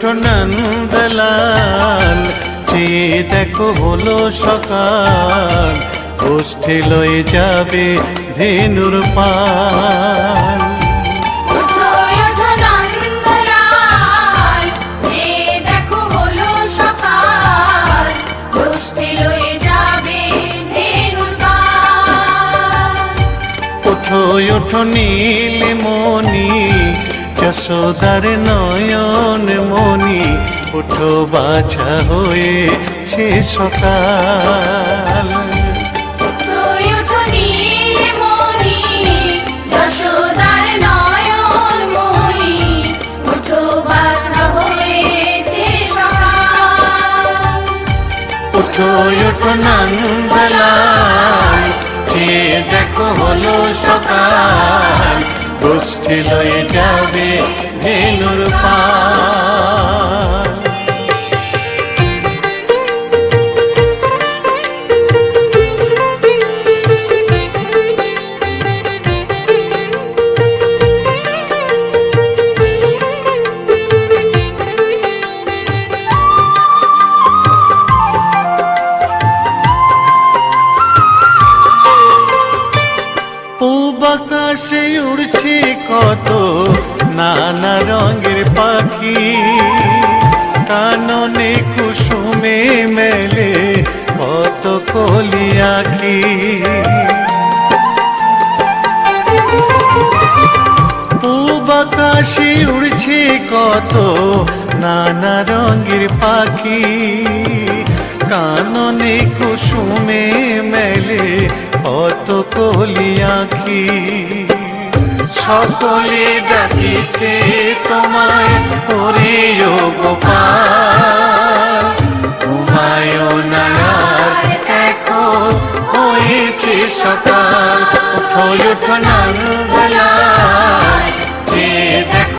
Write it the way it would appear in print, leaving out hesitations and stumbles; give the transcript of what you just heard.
ওঠো নন্দলাল, চেয়ে দেখো হলো সকাল, গোষ্ঠী লয়ে যাবে ধেনুর পাল। ওঠো নীলমণি, যশোদার নয়ন মণি, ওঠো বাছা হয়েছে সকাল। ওঠো নন্দলাল, চেয়ে দেখো হলো সকাল, গোষ্ঠী লয়ে যাবে ধেনুর পাল। আকাশে উড়ছে কত নানা রঙের পাখি, কাননে কুসুমে মেলে কত কলি আঁখি। পূব আকাশে উড়ছে কত নানা রঙের পাখি, কাননে কুসুমে মেলে কত কলি আঁখি। সকলে ডাকিছে তোমায় ওরে ও গোপাল, ঘুমায়ো না আর দেখো হয়েছে সকাল। ওঠো নন্দলাল,